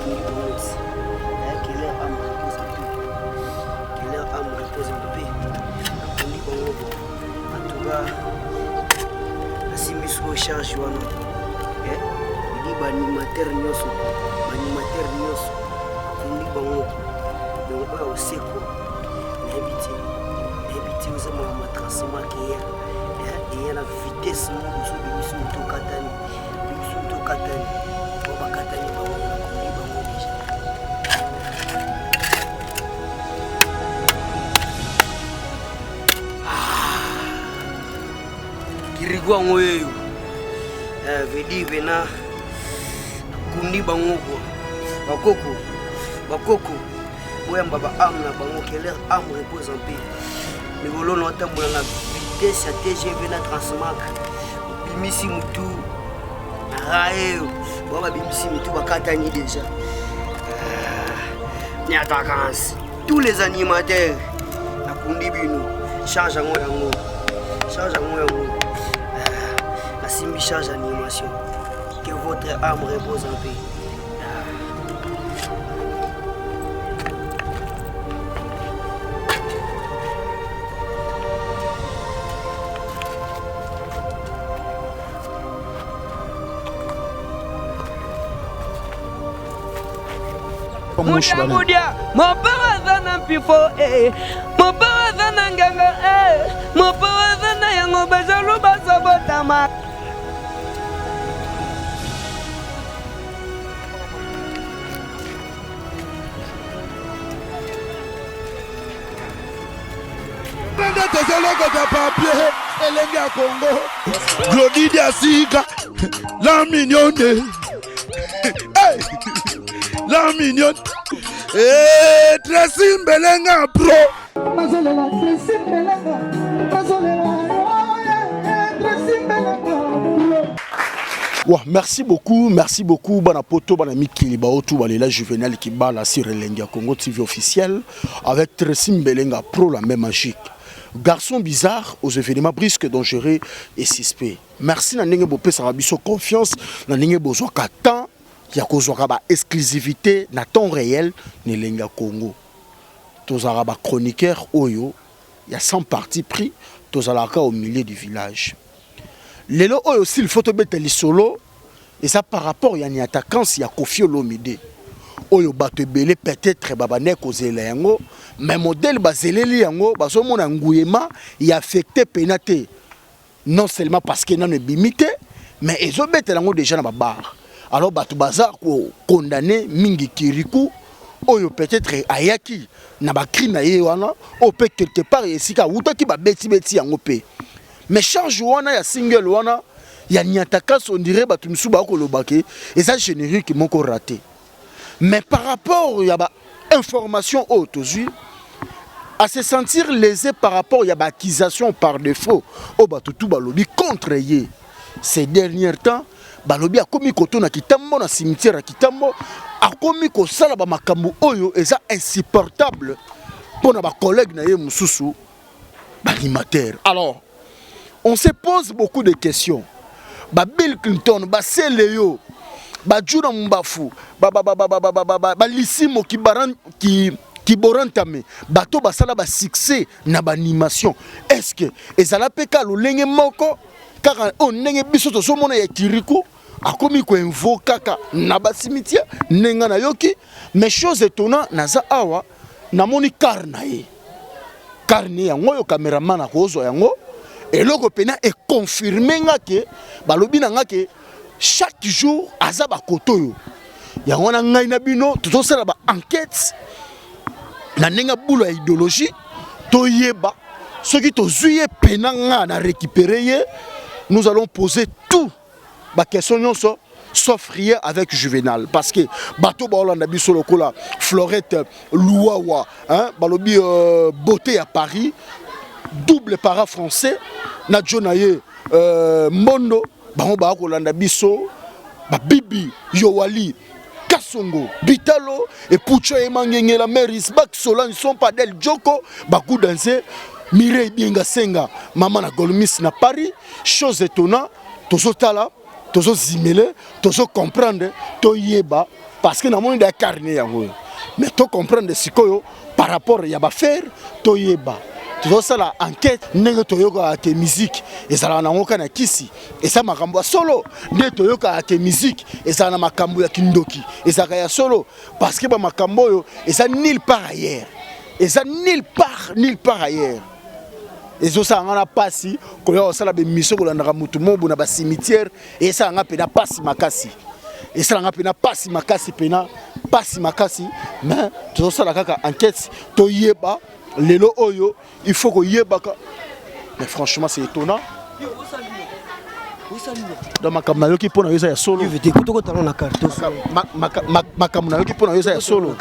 Que leur âme repose en paix. Que leur âme repose en paix. En tout cas, Asimiso charge wana. Il dit animateur nyoso. Animateur nyoso. Kundi bango. Donc ba oseko. N'habite aux hommes ma transformer qui est et la vitesse mon sous biso to katani. Biso to katani. Ba katani ba kundi bango déjà. Kirigwa ngoyo. Vedi vena kundi bango ko. Bakoko. Oya mbaba amna bango que leur âme repose en paix. Mais volo no tambola la vitesse ya TGV na Transmac. Bimisi mutu. Raeo. Baba bimisi mutu bakatani déjà. Ni attaquants. Tous les animateurs. Na kundi bino. Change yango. Asimi change animation. Que votre âme repose en paix. Mudia, mon parazana pifo, mon parazana nganga, mon parazana yango bazalo bazabotama. Elenga Congo, Glody Diasika, la mignonne, la mignonne, Tracy Mbelenga Pro. Merci beaucoup, Bana Poto, Bana Mikili, Baotou, Balela Juvenal qui bat la sur Elenga Congo TV officiel avec Tracy Mbelenga Pro, la même magique. Garçon bizarre aux événements brisques, dangereux et suspects. Merci na ndenge bopé sarabiso confiance na ndenge bozo katan ya kozwaka ba exclusivité na temps réel ne lenga Congo. Tozara ba chroniqueur oyo ya sans parti pris tozalaka au milieu du village. Lelo oyo s'il faut te beteli solo et ça par rapport ya ni attaquant ya Koffi Olomide. Oyo bato belé peut-être babane kozela yango mais modèle bazeleli yango bazomona nguyema y affecté pénaté non seulement parce que nan bimité mais ezobetela yango déjà na babar. Alors bato bazar ko condamné mingi kiriku oyo peut-être ayaki na ba crime na ye wana o peut quelque part esika utaki ba beti yango pe mais charge wana ya single wana ya nyataka on dirait bato msu ba ko lobake et ça générique moko raté. Mais par rapport à l'information haute, à se sentir lésé par rapport à l'accusation par défaut, au batutu balobi contre ye. Ces derniers temps, balobi a commis koto na kitambo na cimetière à kitambo, a commis ko sala ba makambo oyo eza insupportable pour na ba collègue na ye mususu animateur. Alors, on se pose beaucoup de questions. Ba Bill Clinton, ba Seleyo, ba Juna Mbafu, ba Lissimo qui borantame, bato basala ba succès na ba animation. Est-ce que ezala peka lo lenge moko car on nenge biso to so mona ya Kirikou a komi ko invokaka na ba cimetière nenga na yoki mais chose étonnant naza awa na moni karnae karni yango yo cameraman na kozo yango eloko pena e confirmer nga ke balobi na nga ke chaque jour azaba kotoyo ya wana ngai na bino tozosala ba enquête na nenga bulo ya idéologie toyeba ce qui tozuye pena nga na récupérer nous allons poser tout ba question nyonso sauf rien avec Juvenal parce que bato ba Hollande biso lokola Florette Louawa hein balobi beauté à Paris double para français na jonaye Mondo bango ba Hollande biso ba Bibi Yowali Kasongo Bitalo et Pucho et Mangenge la Meris Bak Solange sont pas del Joko baku danser Mireille Bienga Senga maman na Golmis na Paris chose étonnant tozotala tozo zimele tozo comprendre to yeba parce que na monde da carnet yango mais to comprendre sikoyo par rapport ya ba faire to yeba tozo sala enquête ndenge toyoka ke musique ezala na ngoka na kisi esa makambo ya solo nde toyoka ke musique ezala na makambo ya kindoki ezaka ya solo parce que ba makambo yo eza nulle part ailleurs eza nulle part ailleurs ezosa ngana pasi koya osala be mission kolandaka mutu mobu na ba cimetière esa nga pena pasi makasi esa nga pena pasi makasi pena pasi makasi mais tozosala kaka enquête to yeba lelo oyo il faut ko yebaka mais franchement c'est étonnant dans makamna yoki pona yoza ya solo tu veux ko talon na carte makamna yoki pona yoza ya solo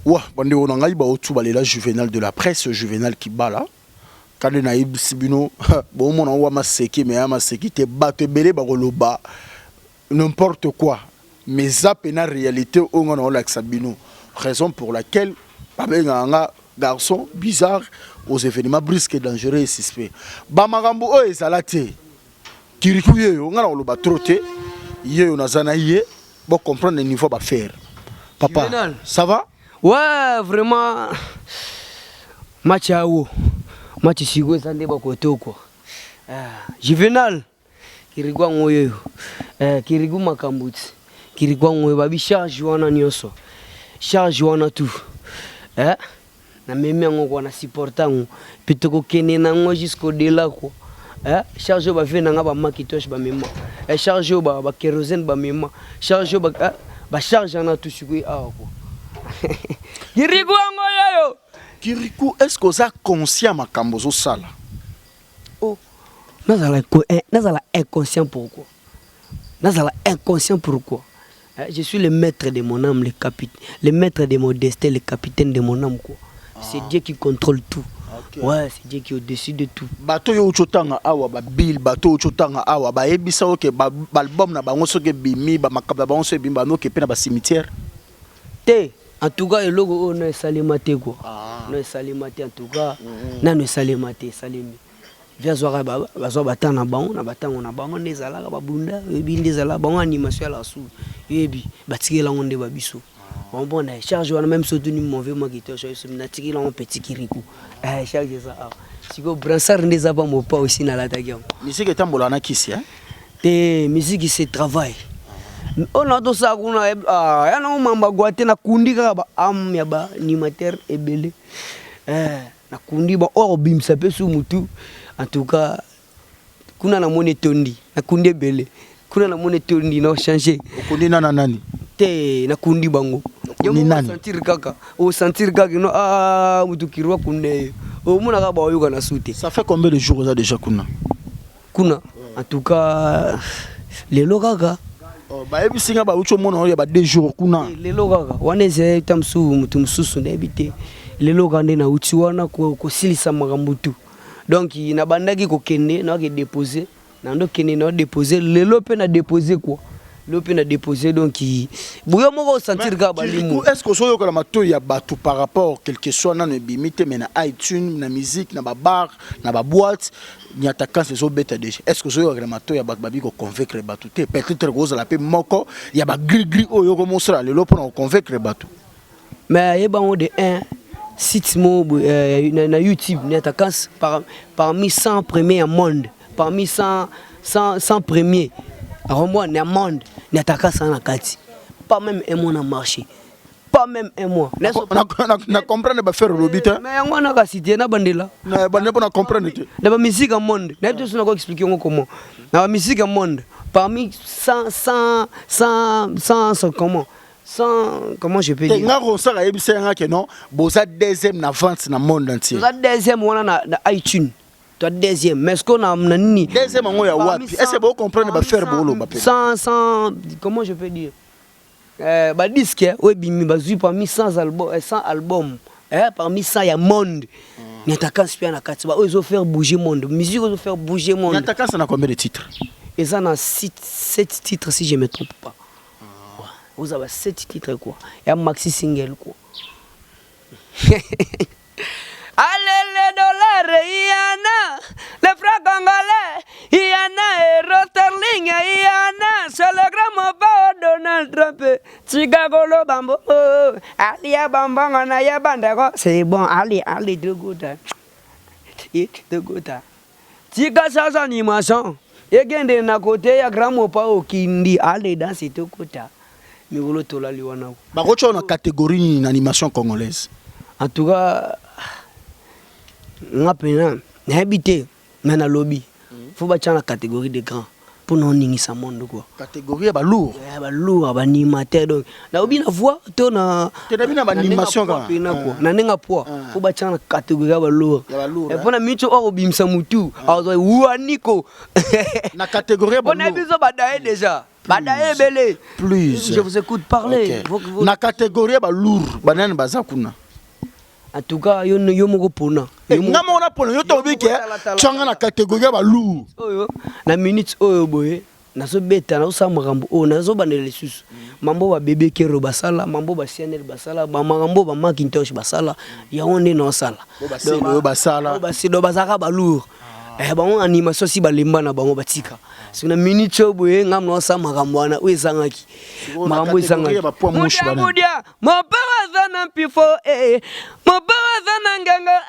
Ouah, bande on a ba otu balela Juvenal de la presse, Juvenal qui bala. Quand on a eu Sibino, bon mon on ma seki mais ma seki te batte belé ba koloba n'importe quoi. Mais ça pena réalité on a la Sabino. Raison pour laquelle un garçon bizarre aux événements brusques et dangereux et suspects. Ba magambo o ezalate. Kirikuye on a le batroté. Yé on a zanaïe pour comprendre le niveau ba faire. Papa, Juvenal. Ça va? Ouais, vraiment. Match à haut. Match sigo sande ba koto quoi. Juvenal. Kirigwa ngoyo. Kirigu makambuti. Kirigwa ngoyo babi charge wana nyoso. Charge wana tout. Na meme ngo na supporta ngo. Pitoko kenena ngo jusqu'au delà quoi. Charge ba vena nga ba makitosh ba mema. Charge ba kérosène ba mema. Charge ba charge na tout sigo quoi. Kirikou angoyo. Kirikou, est-ce que vous êtes conscient de Kambozo Sala? Oh, nazala inconscient pourquoi? Nazala inconscient pourquoi? Je suis le maître de mon âme, le maître de mon destin, le capitaine de mon âme quoi. C'est Dieu qui contrôle tout. Okay. Ouais, c'est Dieu qui est au-dessus de tout. Bato yo chotanga awa ba bill, bato chotanga awa ba ebisa oke ba album na bango soke bimi ba makaba bango so bimba no ke pe na ba cimetière. Te en tout cas, le logo on est salimate quoi. On est salimate en tout cas. Non salimate salimi. Via zoara bazo batana bango na batango na bango ndezala ba bunda, ebi ndezala bango animation la sou. Ebi batikela ngonde ba biso. Bon na charge wana même soutenu mauvais moi qui te choisi na tikela on petit kirikou. Charge ça. Siko bransard ndeza ba mo pas aussi na la tagion. Musique tambola na kisi hein. Te musique c'est travail. On a tout ça qu'on a ya na mamba gwate na kundi ka ba am ya ba animateur ebele na kundi ba or bim ça peut sous mutu en tout cas kuna na mone tondi na kundi ebele kuna na mone tondi na changer kundi na nani te na kundi bango ni nani sentir kaka no mutu kirwa kunde o muna ka ba yoka na sute. Ça fait combien de jours ça déjà kuna en tout cas les lokaka ba ebisinga ba ucho mona ya ba 2 jours kuna lelo kaka waneze tamsu mutu mususu na ebite lelo kande na uchi wana ko silisa makambo tu donc na bandaki ko kende na ke déposer na ndo kende na déposer lelo pe na déposer quoi le pe na déposer donc buyo moko sentir ka balimu est-ce que soyo kala mato ya batu par rapport quelque chose na bimite mais na iTunes na musique na ba bar na ba boîte ni attaquant ces bêtes déjà est-ce que soyo kala mato ya babi ko convaincre batu te peut-être que la pe moko ya ba gris oyo ko monstra lelo pour convaincre batu mais yeba on de un site mo na YouTube ni attaquant parmi 100 premiers au monde parmi 100 premiers à moi na monde ni attaquant ça na kati pas même un mois na marché pas même un mois na comprendre ba faire lobita mais yango na ka cité na bandela na bande pour na comprendre na ba musique au monde na tout ça na ko expliquer comment na ba musique au monde parmi 100 comment je peux dire? Non, boza deuxième na vente na monde entier. Boza deuxième on a iTunes. Toi deuxième, mais ce qu'on a nani? Deuxième on ya wapi? Est-ce que vous comprenez ba faire bolo ba? 100 comment je peux dire? Ba disque ouais bimi bazui parmi 100 albums, parmi 100 ya monde. Ni attaquant bien na kati ba ils faire bouger monde. Musique ils faire bouger monde. Ni attaquant ça na combien de titres? Et ça na 7 titres si je me trompe pas. Vous avez 7 titres quoi. Et un maxi single quoi. Allez les dollars, Iana, les francs congolais, Iana, euro sterling, Iana, c'est le grand mot Donald Trump, Chicago lo bambo, Alia bambang, Anaya bandako, c'est bon, allez, de gouda, de gouda. Chica sans animation, et gende na côté, ya grand mot pas au kindi, allez dans cette gouda. Mais vous le tola liwana. Bah, quoi tu as une catégorie en animation congolaise? En tout cas, ngapena habité mais na lobby faut battre la catégorie de grands pour non ningisa monde quoi catégorie ba lourd ba animateur donc na obi na voix to na na animation quoi na nenga poa faut battre la catégorie ba lourd et pour na micho o bimsa mutu azo uaniko na catégorie ba lourd on a besoin badaye déjà badaye belé plus je vous écoute parler na catégorie ba lourd banane bazakuna. En tout cas, yo moko pona. Nga mona pona yo tobi ke changa na catégorie ba lourd. Oyo na minutes oyo boye na so beta na so makambo o na so banele lisusu. Mambo ba bébé kero basala, mambo ba CNL basala, ba makambo ba Macintosh basala, ya onde no sala. Ba basala. Ba sido bazaka ba lourd. Bango animation si balemba na bango batika. So na minutes oyo boye ngam no sa makambo wana o ezangaki. Makambo ezangaki. Mudia, mo père zana pifo mo père zana nganga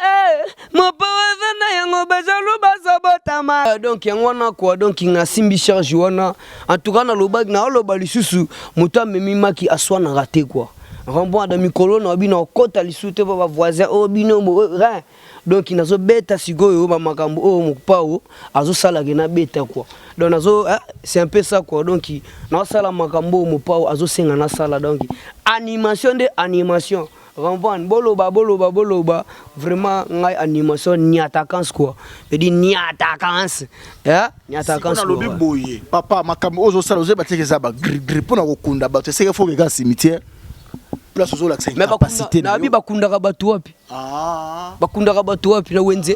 mo père zana yango bazalu bazabotama. Donc yango na quoi donc nga simbi charge wana en tout cas na lobag na loba lisusu moto memi maki aswa na raté quoi. Rambo da mikolo na bino kota lisute ba voisin o bino mo rien. Donc inazo beta sigoyo ba makambo o mokpao azo sala ke na beta quoi. Donc nazo c'est un peu ça quoi. Donc na sala makambo mokpao azo senga na sala donc animation de animation. Rambo boloba vraiment ngai animation ni attaquance quoi. Je dis ni attaquance. Ni attaquance. On a lobi boye. Papa makambo ozo sala ozo bateke za ba grip pour na kokunda ba te seke faut que ga cimetière. Place aux accès capacité na bi bakundaka batu wapi bakundaka batu wapi na wenze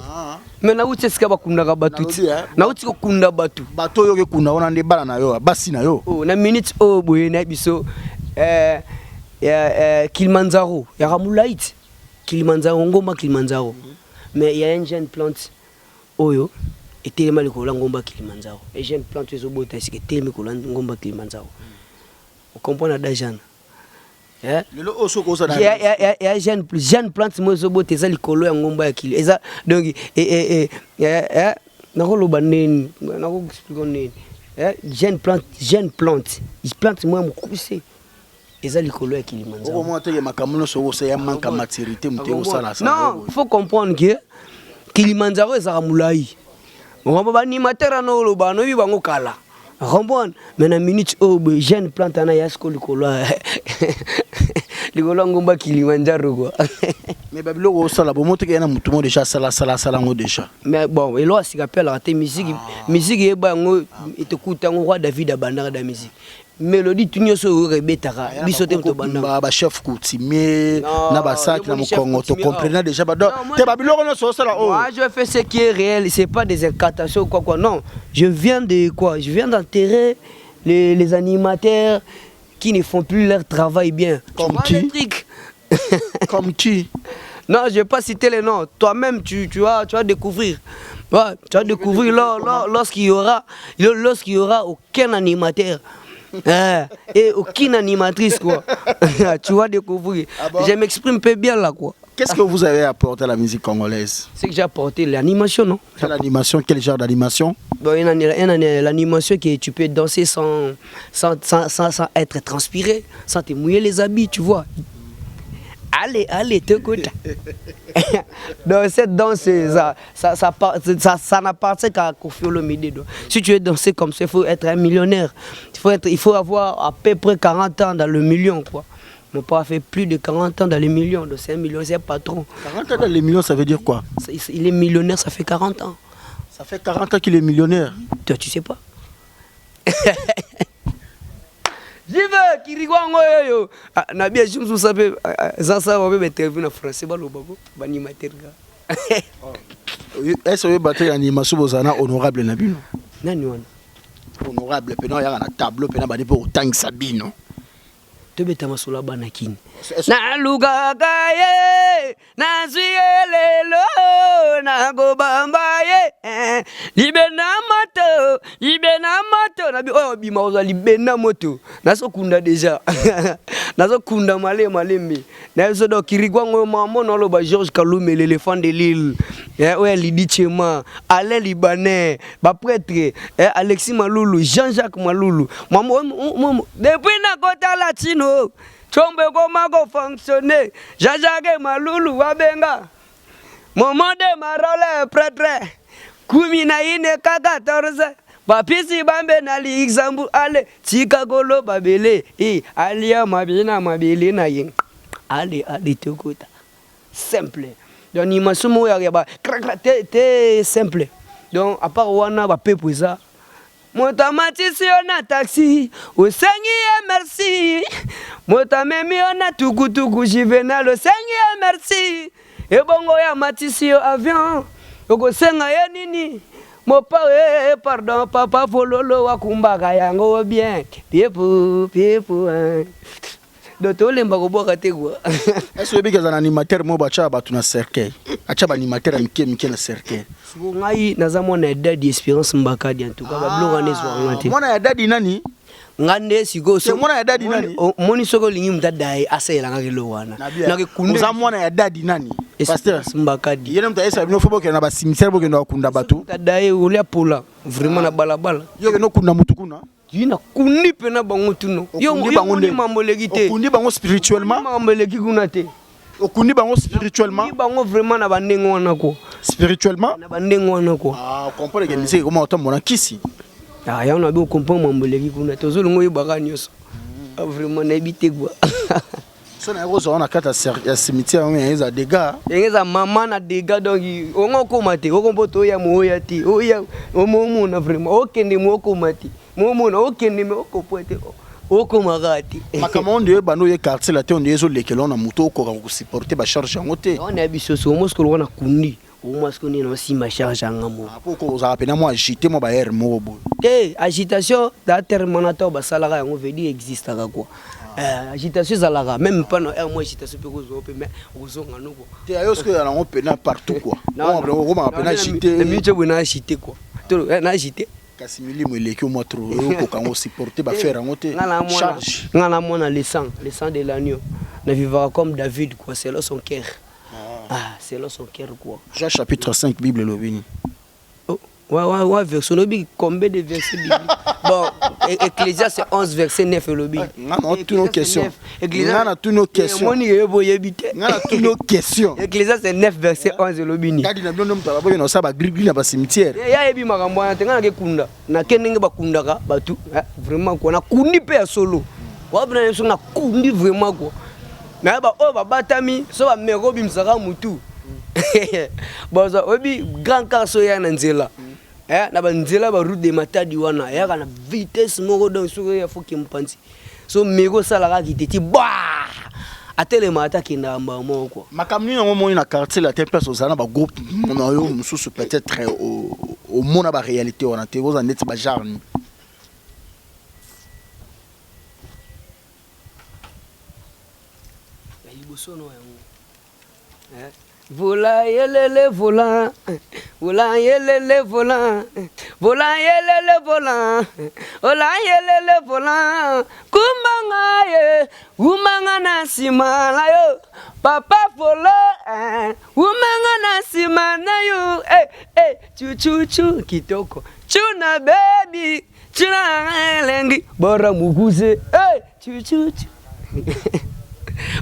mais na uti sika bakundaka batu na uti kokunda batu yo ke kunda ona nde bala na yo basi na yo na minute boye na biso Kilimanjaro ya Ramulaït Kilimanjaro ngomba Kilimanjaro mais il y a une jeune plante oyo était mal ko la ngomba Kilimanjaro et jeune plante zo bota sika temi ko la ngomba Kilimanjaro on comprend na dajana. Il y a jeune plante moi zo bote za likolo ya ngomba ya kili eza donc na ko loba neni na ko expliquer neni jeune plante il plante moi mukuse eza likolo ya Kilimanjaro. Comment te makamuno so ça ya manque maturité muteo sala ça. Non, faut comprendre que Kilimanjaro eza ramulai. On va ba animateur na loba no bi bango kala. Rambon, mais na minute jeune plante na yasko likolo likolo ngomba Kilimanjaro quoi. Mais babilo o sala bo moto ke na mutu mo déjà sala ngo déjà. Mais bon, et là si rappelle raté musique e ba ngo etokuta ngo roi David abandaka da musique. Mélodie tunyo so rebetaka biso te to banda ba chef coutumier na ba sac na mokongo to comprendre déjà ba te babilo no so sala o. Moi je fais ce qui est réel, c'est pas des incantations ou quoi non. Je viens de quoi? Je viens d'enterrer les animateurs qui ne font plus leur travail bien. Comme qui? Comme qui? Non, je vais pas citer les noms. Toi-même, tu vas découvrir. Ouais, tu vas découvrir lorsqu'il y aura aucun animateur. Et aucune animatrice quoi. Tu vas découvrir. Ah bon? Je m'exprime peu bien là quoi. Qu'est-ce que vous avez apporté à la musique congolaise? C'est que j'ai apporté l'animation, non? L'animation, quel genre d'animation? Bon, l'animation que tu peux danser sans être transpiré, sans te mouiller les habits, tu vois. allez, te écoute. Donc cette danse, ça n'appartient qu'à Koffi Olomide. Si tu veux danser comme ça, il faut être un millionnaire. Il faut avoir à peu près 40 ans dans le million, quoi. Mon père a fait plus de 40 ans dans les millions, donc c'est un million, c'est un patron. 40 ans dans les millions, ça veut dire quoi? Il est millionnaire, ça fait 40 ans. Ça fait 40 ans qu'il est millionnaire. Toi, tu sais pas. J'y veux, Kirigwango yo. Nabia, je me souviens, ça va me interview en français, bah le babo, banimateur gars. Est-ce que vous battez l'animation honorable Nabino? Nani honorable, pendant il y a un tableau, pendant il y a autant que Sabino. Tobeta masula banakini na lugagaye na zuyelelo na gobambaye libena moto na bi oh bima oza libena moto naso kunda deja naso kunda malembe na so do Kirigwango mambo na lo ba Georges Kalume l'éléphant de l'île ouais Lidi Chema Alain Libanais ba prêtre Alexis Malulu Jean-Jacques Malulu mambo depuis na kota latino chombe koma ko fonctionner Jean-Jacques Malulu wabenga moment de marole prêtre kumi na ine ka 14 bapisi bambe na Luxembourg ale Chicago babele alia mabina mabele na yin ale te kota simple donc ni masumo ya ba te simple donc à part wana ba pepo ça motamatisi ona taxi osengi merci motamemi ona tukutuku Juvenal osengi merci ebongo ya matisi yo avion okosenga ye nini mopa pardon papa fololo wakumbaka yango bien piepo donc olemba koboka te quoi. Est-ce que vous un animateur mo bacha batu na cercueil acha ba animateur mike na cercueil ngai naza mona dadi Espérance Mbakadi en tout cas ba bloga nezo ngati mona dadi nani ngande sigo so mona dadi nani moni soko lingi mtadai asela ngake lo wana nake kunde za mona dadi nani pasteur Mbakadi yene mta esa bino fobo ke na ba cimetière bo ke na kunda batu tadai ulia pula vraiment na balabala yo ke no kunda mutu kuna yina kundi pena bango tuno yo kundi mambo legite kundi bango spirituellement mambo legi kuna te okundi bango spirituellement bango vraiment na bandengo wana ko spirituellement na bandengo wana ko comprendre que misiki comment autant mona kisi ya on a bien comprendre mambo legi kuna te zolongo yebaka nyoso vraiment na bité quoi so na rozo on a kata cimetière on a des gars engeza mama na dega donc ongo komate okompoto ya moya ti oya omomo na vraiment okende moko mati momo na okende me okopoete okomagati makamondo bano ye quartier la te on yezo lekelo na moto ko ko supporter ba charge ngote on a bisoso mosko wana kundi o mosko ni na si ma charge ngamo poko za pena mo agiter mo ba air mo bo te agitation da terminator ba salaka yango vedi existe ka quoi agitation zalaka même pas no moi agitation pe ko zo pe mais ko zo ngano ko te ayo ce que na on pena partout quoi on va pena agiter mi je bona agiter quoi to na agiter kasi milimo eleki au moins trop ko kango supporter ba faire ngote charge ngana mona le sang de l'agneau ne vivra comme David quoi c'est là son cœur c'est là son cœur quoi Jean chapitre 5 Bible lobini ouais verset lobi combien de versets bibliques bon Ecclésiaste c'est 11 verset 9 lobi ngana toutes nos questions ngana toutes nos questions moni yebo yebite ngana toutes nos questions Ecclésiaste c'est 9 verset 11 lobini kadi na bino mtaba boyo na saba grigri na ba cimetière ya yebi makambo na tenga na ke kunda na kendenge bakundaka batu vraiment quoi na kundi pe ya solo wa bina yeso na kundi vraiment quoi na ba o ba batami so ba meko bimsaka mutu boza obi grand carso ya na nzela na ba nzela ba route de Matadi wana ya kana vitesse moko donc so ya foki mpanzi so meko sala ka kiteti ba atele mata kinda mba moko makamni na mo na quartier la te place osana ba groupe na yo mususu peut-être au mona ba réalité wana te boza net ba jarni libosono yango vola yelele vola vola yelele vola vola yelele vola vola yelele vola kumanga na simala yo papa vola kumanga na simana yo chuchu kitoko chuna baby chuna lengi bora muguze chuchu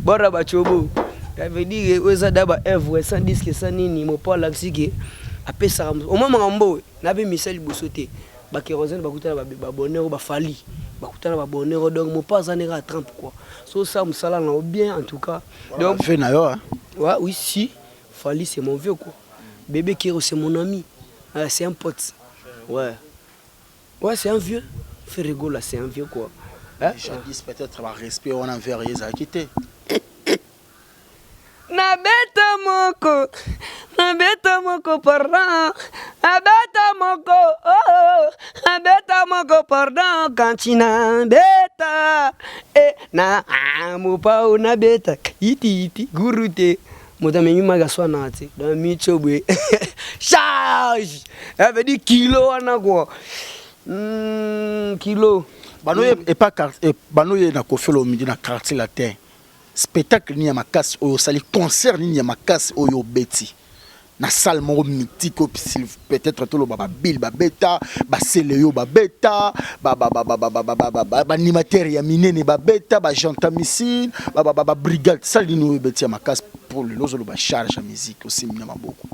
bora bachobo Ça veut dire que ça d'abord œuvre sans disque sans nini mo pas là que après ça au moment ngambo na be Michel Bosoté ba kérosène ba kutana ba bonheur ba fali ba kutana ba bonheur donc mo pas en à 30 quoi so ça me sala na bien en tout cas donc fait na yo hein. Ouais oui si Fali c'est mon vieux quoi bébé Kero c'est mon ami c'est un pote ouais c'est un vieux Ferrego là c'est un vieux quoi hein? Jadis peut-être par respect on envers les quitté na beta moko pardon na beta moko pardon kantina beta na mopa na beta iti gurute moto memi magaswa na te dans michobwe charge avait dit kilo wana quoi kilo banoye et pas banoye na kofelo midi na quartier latin spectacle ni ya makasi oyo sali concert ni ya makasi oyo beti na salle moko mythique peut-être tout le baba bill babeta ba seleyo babeta ba animateur ya minene babeta ba janta missile ba brigade salle ni oyo beti ya makasi pour le lozo ba charge ya musique aussi mina maboko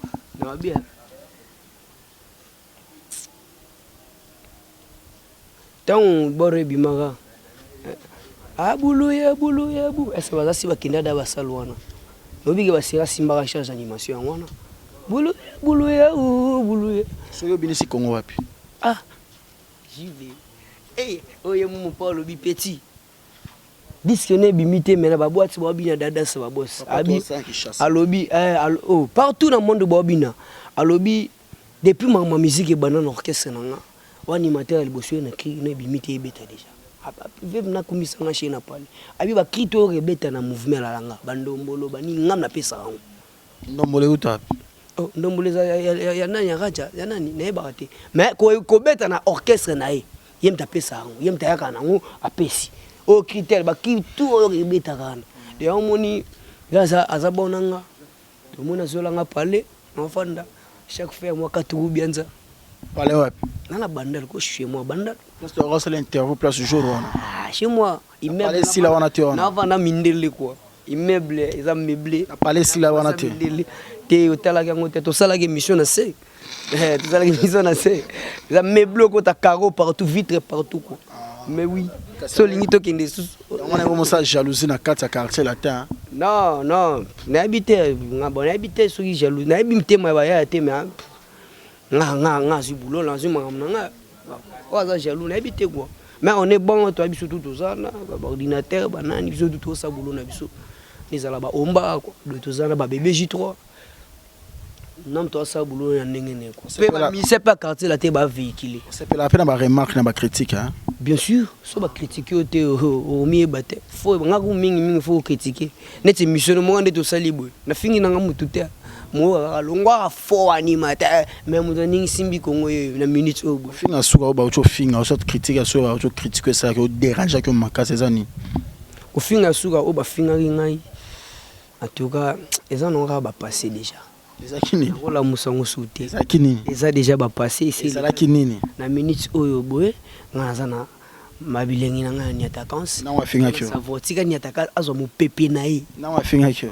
na bien tant boré bimara abulu est-ce que ça si bakenda da basalwana lobike basira simba charge animation wana bulu so yo binisi Congo wapi j'y vais oye mon Paul bi petit disque ne bimité mais na ba boîte ba bina dada sa ba boss abi alobi partout dans le monde ba bina alobi depuis ma musique et banane orchestre nanga wa animateur liboso na ki ne bimité ebeta déjà vive na kumisanga chez na pali abi ba krito rebeta na mouvement la langa bandombolo bani ngam na pesa ngo ndombole uta ndombole ya nani raja ya nani na eba te mais ko beta na orchestre na ye yem ta pesa ngo yem ta yaka na ngo apesi o critère ba krito rebeta kana de omoni gaza azabonanga to mona zolanga pale enfanda chaque fois moi katuru bianza pale wapi nana bandal ko chez moi bandal parce que on va l'interview place jour chez moi immeuble si la wana te on na vana mindele quoi immeuble eza meublé pale si la wana te te otala ka ngote to sala ke mission na se to sala ke mission na se eza meublé ko ta carreau partout vitre partout quoi mais oui so lingi to kende sous on a commencé à jalousie na quartier latin non na habité ngabo na habité so ki jaloux na habité moi ba ya te mais nga si boulot là je m'amna nga jaloux na habité quoi mais on est bon toi biso tout ça na ordinateur banani biso tout ça boulot na biso les ala ba omba quoi de tout ça na ba bébé J3 non toi ça boulot ya ndengene quoi c'est pas quartier là te ba véhiculer c'est pas la peine ba remarque na ba critique hein bien sûr so ba critiquer au mieux baté faut nga ko mingi faut critiquer net mission mo ngande to salibo na fingi na ngamu tout mo alongwa fo animateur mais mo doni simbi Congo na minute obo finga suka ba ucho finga so critique so ba ucho critiquer ça que dérange que makase zani ko finga suka oba finga ngai en tout cas ezan on va passer déjà ezakini la musango souté ezakini eza déjà ba passer ici ezakini na minute oyo boye ngaza na mabilengi na ngani attaquance na wa finga kyo ça votika ni attaquer azo mo pepe na yi na wa finga kyo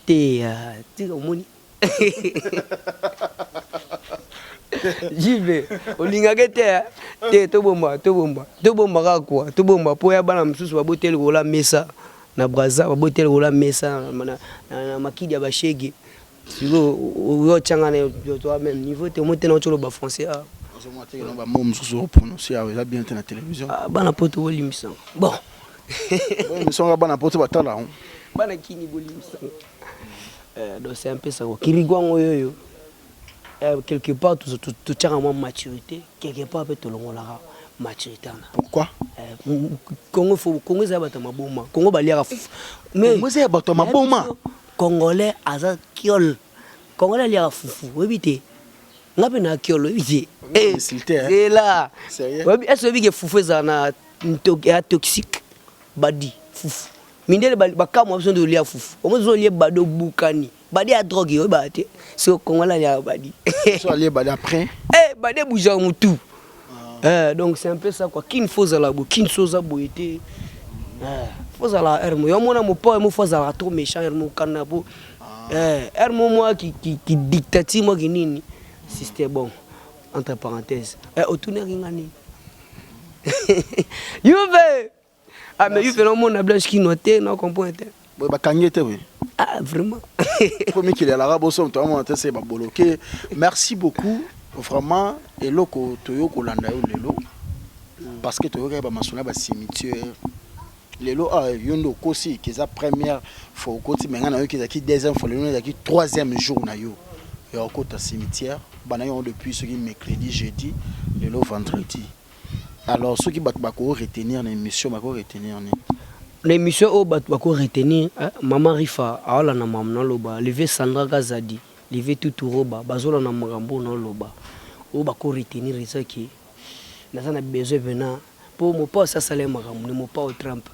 te omoni jibe olingaka te tobomba kakwa tobomba po ya bana mosusu baboteli kola mesa na braza baboteli kola mesa na makidi ya bashege siko oyo tshanga na toi même niveau te motena otsholo ba français moi te no ba mom mosusu prononcer ça bien na télévision bana poto bolimisa bon mission bana poto batala bana kini bolimisa donc c'est un peu ça kirigwango yoyo quelque part tout tient en maturité quelque part peut tout le monde la maturité pourquoi Congo ça bata maboma Congo baliaka mais moi c'est bata maboma congolais aza kiol congolais liaka fufu webite ngape na kiol webite c'est là est-ce que fufu ça na toxique badi fufu mindele bakama besoin de lia fufu omozo lia bado bukani badi a drogue yo bate so kongola lia badi so lia badi après badi bouger mutu donc c'est un peu ça quoi kin faut za labo kin soza boité faut ça la hermo. Yo mona mo pas mo faut ça la trop méchant hermo kana po. Hermo moi qui dictative moi qui nini. Si c'était bon entre parenthèses. Autour ngani. Juve. Ah mais Juve non mon blanche qui noté non comprendre. Ba kangete oui. Ah vraiment. Premier qu'il est l'arabe au son toi moi c'est ba bloqué. Merci beaucoup vraiment et loko toyo ko landa yo lelo. Parce que toyo ka ba masona ba cimetière. Lelo yondo kosi qui sa première fois koti menga na yo qui zaki deuxième fois lelo zaki troisième jour na yo. Ya kota cimetière bana yo depuis ce qui mercredi jeudi lelo vendredi. Alors ceux qui bako retenir l'émission bako retenir ni. L'émission au bako retenir maman Rifa ala na mamna loba lever Sandra Gazadi lever Tuturoba bazola na magambo na loba o bako retenir ça qui na ça na besoin venant pour mo pas ça salé magambo ne mo pas au Trump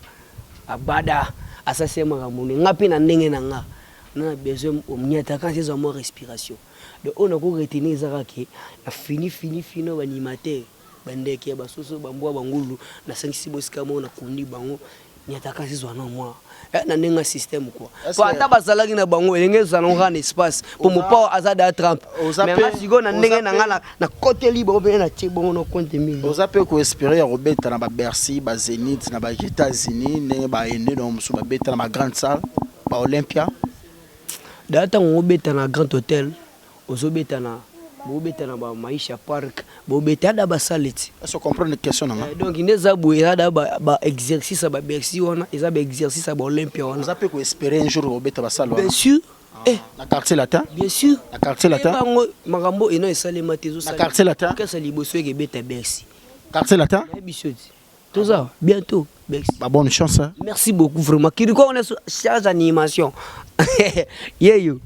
abada asase magambo ngapi na ndenge na nga na besoin au mnyata quand c'est mo respiration de on a ko retenir ça qui na fini ba animateur bandeke basoso bambwa bangulu na 5 bosika mo na kundi bango nyataka sizwa na moi na nenga système quoi po ata bazalaki na bango elenge zana ngana espace pour mo pa azada Trump mais ngasigo na ndenge na ngana na côté libre obena na tie bongo no compte mille ozape ko espérer robeta na ba Bercy ba Zénith na ba États-Unis ne ba ene no musu ba beta na ma grande salle ba Olympia data ngobeta na grand hôtel ozobeta na bobeta na ba Maisha Park bobeta da ba saleti est-ce comprendre une question nga donc ineza boya da ba exercice ba Bercy wana eza ba exercice ba Olympia wana ozape ko espérer un jour robeta ba salle bien sûr na quartier latin bien sûr na quartier latin bango magambo eno esalema tezo na quartier latin kasa liboso eke beta Bercy quartier latin bisoti tout ça bientôt Bercy ba bonne chance merci beaucoup vraiment Kiriko on est charge animation yeyo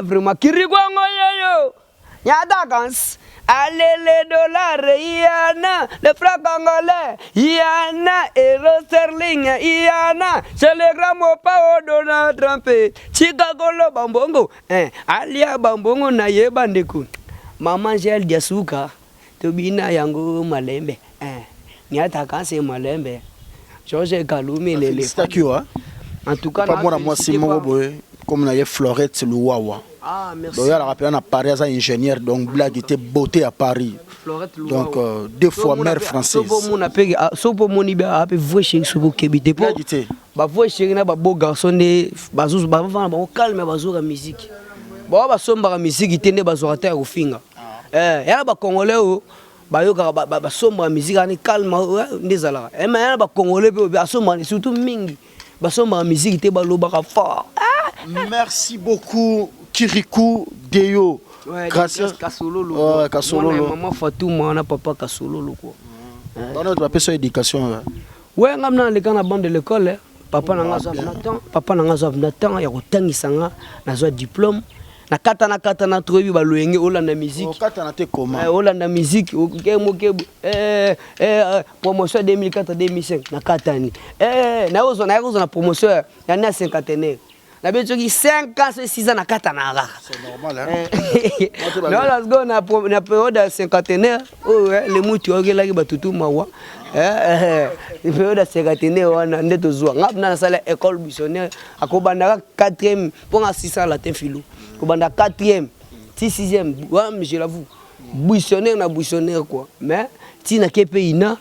vraiment Kiriko yeyo Yada gans, allez les dollars, Yana, le franc congolais, Yana, euro sterling, Yana, c'est le grand mot pas au Donald Trump, Chicago lo bambongo, alia bambongo na ye bandeku, maman gel diasuka, tobina yango malembe, Nyata kanse malembe, Georges Kalumi l'éléphant. En tout cas, pas moi c'est mon comme na ye Florette Louawa. Ah, merci. Donc, il y a la rappelé à Paris, un ingénieur, donc blague était beauté à Paris. Donc, deux fois mère française. So pour mon ibe a peu vrai chez so kebite po. Ba vrai chez na ba beau garçon de bazuzu ba va calme bazuzu la musique. Ba somba la musique itende bazuzu ta ko finga. Ya ba congolais o ba yo ka ba somba la musique ani calme ndezala. Mais ba congolais pe ba somba surtout mingi. Ba somba la musique te ba lo ba fort. Merci beaucoup Kirikou Deyo. Gracias Kasololo. Kasololo. Maman Fatouma na papa Kasololo quoi. Dans notre appel éducation. Ouais, ngamna le kana bande de l'école. Papa na ngaza Nathan ya kotangisanga na zo diplôme. Na kata na trobi ba loyenge olanda musique. Kata na te comment? Olanda musique moke promotion 2004 2005 na katani. Na ozo na promotion ya na cinquantenaire. Na beto ki 5 ans 6 ans na katana kaka. C'est normal hein. Non, let's go na période cinquantenaire. Oh le mutu ogela ki batutu mawa. Période cinquantenaire wana ndeto zwa. Ngapna na sala école missionnaire akobanda 4e pour 600 latin philo. Kobanda 4e, 6e, ouais, je l'avoue. Buissonnaire quoi. Mais ti na ke pays na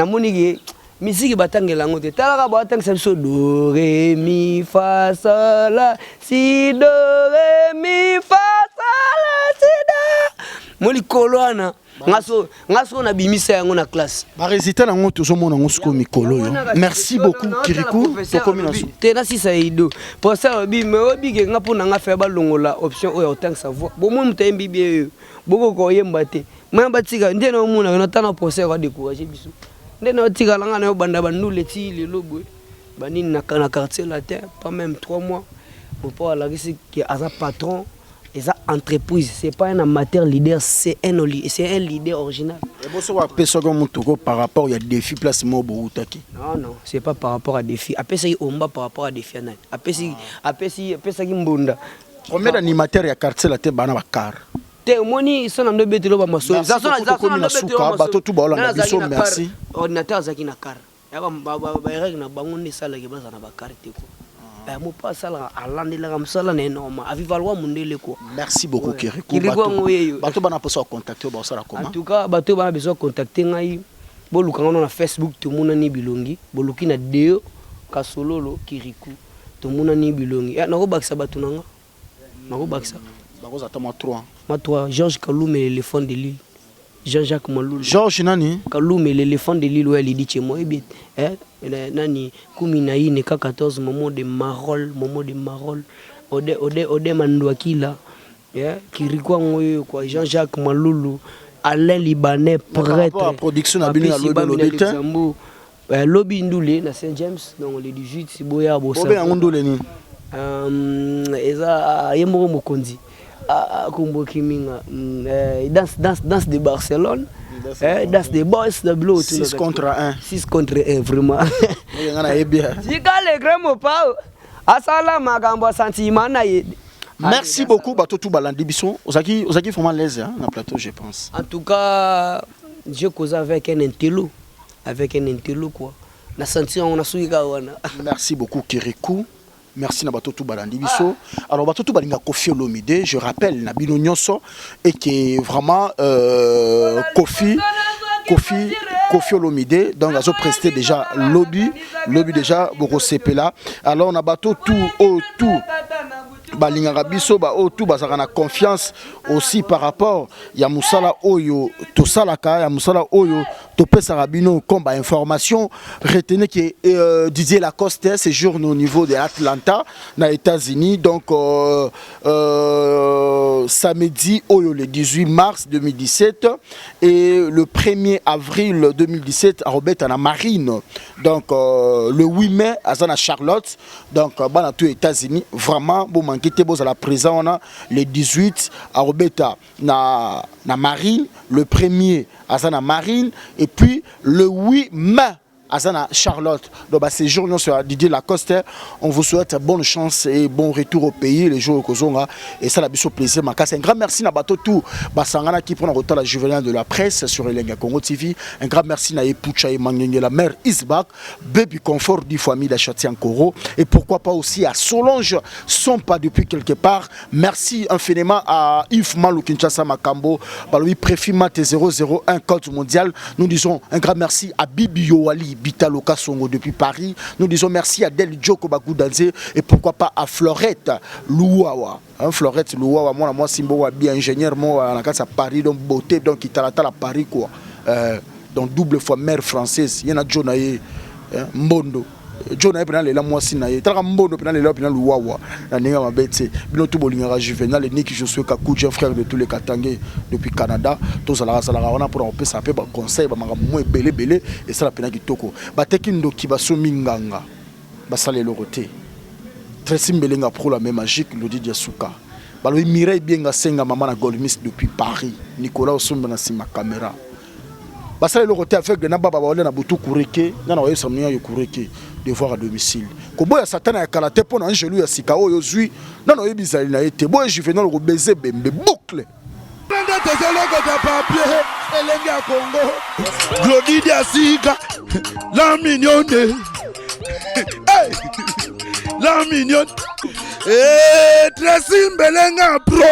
moni musique batangela ngote talaka batangisa biso do re mi fa sol la si do re mi fa sol la si do moli kolwana ngaso na bimisa yango na classe ba résultat na ngoto zo mona ngosko mikolo yo. Merci beaucoup Kirikou to combinaison tena si ça ido pour ça bi me obi ke ngapo na nga fa ba longola option o ya otangisa voix bo mo mutembi bi boko ko yemba te mamba tika ndena omuna na tana procès ko décourager biso ndena tika langa na banda bandule ti lelo boy banini na quartier latin pas même 3 mois pour pas la qui a patron et ça entreprise c'est pas un amateur leader c'est un leader original et bon so apeso ko mutoko par rapport il y a défi place mo bo utaki non c'est pas par rapport à défi apesa omba par rapport à défi na apesa ki mbunda combien d'animateurs ya quartier latin bana ba car te moni sona ndo betelo ba maso za sona ndo betelo ba maso bato tu ba olanda biso merci ordinateur zaki na car ya ba règle na bango ne sala ke baza na ba carte ko mo pas sala alandela comme ça là énorme avivalwa mundele ko. Merci beaucoup Kirikou. Bato bana poso contacter ba sala comment? En tout cas bato bana besoin contacter ngai boluka ngona na Facebook to mona ni bilongi boluki na deo kasololo Kirikou to mona ni bilongi na ko bakisa bato nanga na ko bakisa bako za tama 3 ma Georges Kaloum et l'éléphant de l'île. Jean-Jacques Maloul. Georges nani? Kaloum et l'éléphant de l'île, ouais, il dit chez moi, nani, Kouminaï, Neka 14, moment de Marol, Ode Mandouakila, Kirikwa Ngoyo, quoi, Jean-Jacques Maloulou, Alain Libanais, prêtre. La production a bien à l'eau Lobby Ndoulé, na Saint-James, donc le 18, c'est Boya, Bossa. Boya Ndoulé ni. Eza, Yemoro Mokondi. Combo Kiminga, danse de Barcelone, danse de Boys de Blue. 6 contre 1. 6 contre 1, vraiment. Merci beaucoup, Batotou Balandi Bisson. Ozaki vraiment l'aise dans le plateau, je pense. En tout cas, je cause avec un intello. Quoi. Merci beaucoup, Kirikou. Merci na Batotou Balandi Bisso. Alors Batotou Balinga Kofi Olomide, je rappelle Nabino Nyonso et qui est vraiment Kofi Olomide, donc a presté déjà lobby déjà beaucoup sepela. Alors on a Batotou tout Balinga Rabiso ba tout bazaka na confiance aussi par rapport ya musala oyo to salaka ya musala oyo to pesa rabino comme information retenez que Didier Lacoste séjourne au niveau de Atlanta na États-Unis donc samedi oyo le 18 mars 2017 et le 1er avril 2017 à Robert à la Marine donc le 8 mai à Zana Charlotte donc bana tout États-Unis vraiment bon qui était beau à la présent on a le 18 à Robeta na Marine le 1er à Zana Marine et puis le 8 mai à Zana Charlotte. Donc bah, ces jours nous sur Didier Lacoste, on vous souhaite bonne chance et bon retour au pays les jours au Kozonga et ça la biso plaisir ma casse un grand merci na bato tout basangana qui prend en retard la juvénile de la presse sur Elenga Congo TV un grand merci na Epucha et Mangenge la mère Isbak baby confort du famille d'Achatian Koro et pourquoi pas aussi à Solange sont pas depuis quelque part merci infiniment à Yves Malou Kinshasa Makambo lui préfima T001 code mondial nous disons un grand merci à Bibi Yoali Bitalo Kasongo depuis Paris. Nous disons merci à Del Djoko Bagoudanze et pourquoi pas à Florette Louawa. Florette Louawa, moi Simbo bien ingénieur, moi à la Paris, donc beauté, donc il t'a à Paris quoi. Donc double fois mère française. Il y en a Jonaye Mbondo. Jonaye pendant les la moi sinaye. T'as Mbondo pendant les la pendant Louawa. La ninga ma bête. Binotou Bolingara Juvenal et Niki Josué Kakoudja frère de tous les Katangais depuis Canada. Tous à la on a pour un peu ça peut conseil ba moins belé et ça la pena kitoko. Ba tekindo ki ba sominganga. Ba sale loroté. Très simbelenga pro la même magique Lodi Diasuka. Ba le Mireille bien nga senga maman na Goldmiss depuis Paris. Nicolas Osomba na sima caméra. Basale le côté avec na baba ba na butu kureke na na yesa mnya yo kureke devoir à domicile ko boya satana ya kalaté pona angelu ya sika oyo zui na no yebizali na été boya juvenal ko baiser bembe boucle ndanda tezelo ko papier elengi ya Congo Glody Diasika la mignonne hey la mignonne Tracy Mbelenga pro